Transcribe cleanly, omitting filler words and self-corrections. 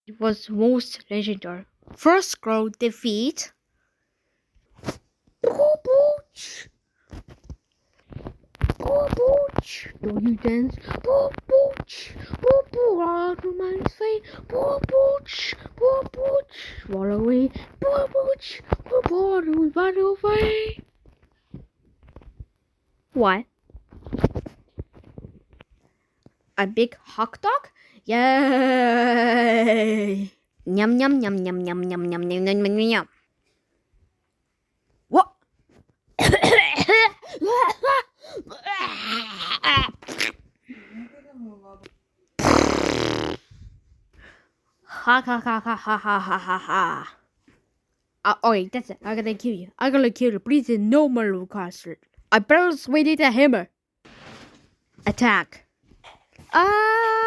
It was most legendary. First scroll defeat. Booch. Booch. Don't you dance? Booch. Booch. Out of my face. Booch. Booch. Roll away. Booch. Booch. Run away. What? A big hot dog? Yay! Yum yum yum yum yum yum yum yum yum yum yum. What? Ha ha ha ha ha ha ha ha ha. Okay, that's it. I'm gonna kill you. I'm gonna kill you. Please, no more castle. I barely swayed a hammer. Attack. Ah!